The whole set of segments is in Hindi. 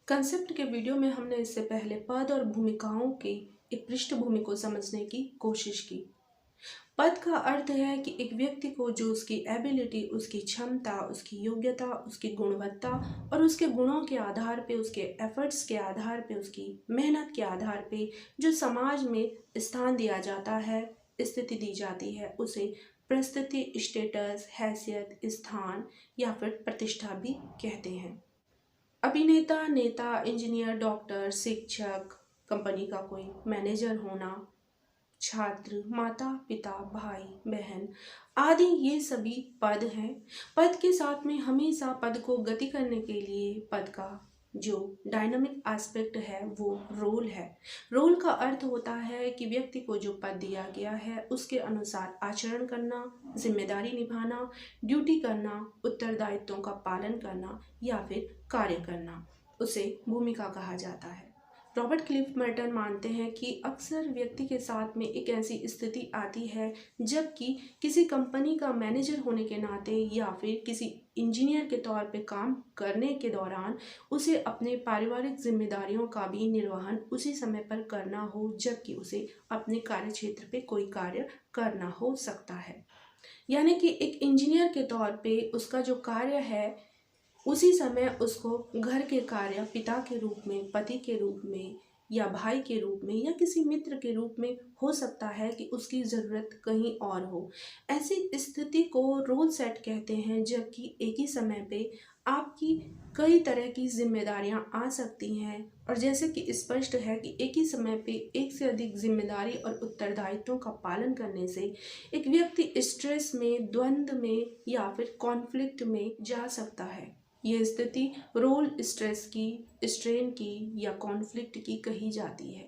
कंसेप्ट के वीडियो में हमने इससे पहले पद और भूमिकाओं की एक पृष्ठभूमि को समझने की कोशिश की। पद का अर्थ है कि एक व्यक्ति को जो उसकी एबिलिटी, उसकी क्षमता, उसकी योग्यता, उसकी गुणवत्ता और उसके गुणों के आधार पे, उसके एफर्ट्स के आधार पे, उसकी मेहनत के आधार पे जो समाज में स्थान दिया जाता है, स्थिति दी जाती है, उसे परिस्थिति, स्टेटस, हैसियत, स्थान या फिर प्रतिष्ठा भी कहते हैं। अभिनेता, नेता, इंजीनियर, डॉक्टर, शिक्षक, कंपनी का कोई मैनेजर होना, छात्र, माता पिता, भाई बहन आदि ये सभी पद हैं। पद के साथ में हमेशा पद को गति करने के लिए पद का जो डायनामिक एस्पेक्ट है वो रोल है। रोल का अर्थ होता है कि व्यक्ति को जो पद दिया गया है उसके अनुसार आचरण करना, जिम्मेदारी निभाना, ड्यूटी करना, उत्तरदायित्वों का पालन करना या फिर कार्य करना, उसे भूमिका कहा जाता है। रॉबर्ट क्लिफ मर्टन मानते हैं कि अक्सर व्यक्ति के साथ में एक ऐसी स्थिति आती है जबकि किसी कंपनी का मैनेजर होने के नाते या फिर किसी इंजीनियर के तौर पे काम करने के दौरान उसे अपने पारिवारिक जिम्मेदारियों का भी निर्वहन उसी समय पर करना हो जबकि उसे अपने कार्य क्षेत्र पे कोई कार्य करना हो सकता है। यानी कि एक इंजीनियर के तौर पे उसका जो कार्य है उसी समय उसको घर के कार्य पिता के रूप में, पति के रूप में या भाई के रूप में या किसी मित्र के रूप में हो सकता है कि उसकी ज़रूरत कहीं और हो। ऐसी स्थिति को रोल सेट कहते हैं जबकि एक ही समय पे आपकी कई तरह की जिम्मेदारियां आ सकती हैं और जैसे कि स्पष्ट है कि एक ही समय पे एक से अधिक जिम्मेदारी और उत्तरदायित्वों का पालन करने से एक व्यक्ति स्ट्रेस में, द्वंद्व में या फिर कॉन्फ्लिक्ट में जा सकता है। ये स्थिति रोल स्ट्रेस की, स्ट्रेन की या कॉन्फ्लिक्ट की कही जाती है।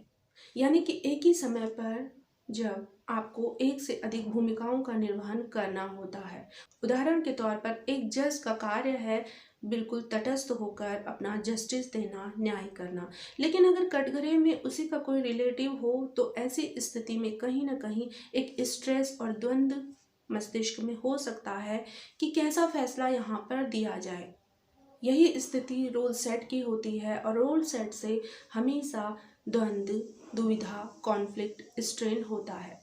यानी कि एक ही समय पर जब आपको एक से अधिक भूमिकाओं का निर्वहन करना होता है। उदाहरण के तौर पर एक जज का कार्य है बिल्कुल तटस्थ होकर अपना जस्टिस देना, न्याय करना, लेकिन अगर कटघरे में उसी का कोई रिलेटिव हो तो ऐसी स्थिति में कहीं ना कहीं एक स्ट्रेस और द्वंद्व मस्तिष्क में हो सकता है कि कैसा फैसला यहाँ पर दिया जाए। यही स्थिति रोल सेट की होती है और रोल सेट से हमेशा द्वंद्व, दुविधा, कॉन्फ्लिक्ट, स्ट्रेन होता है।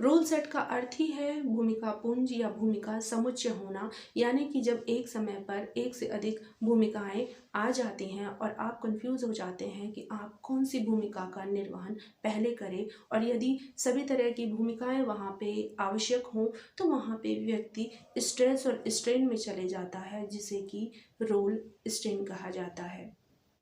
रोल सेट का अर्थ ही है भूमिका पुंज या भूमिका समुच्चय होना, यानी कि जब एक समय पर एक से अधिक भूमिकाएं आ जाती हैं और आप कंफ्यूज हो जाते हैं कि आप कौन सी भूमिका का निर्वहन पहले करें और यदि सभी तरह की भूमिकाएं वहाँ पे आवश्यक हों तो वहाँ पे व्यक्ति स्ट्रेस और स्ट्रेन में चले जाता है जिसे कि रोल स्ट्रेन कहा जाता है।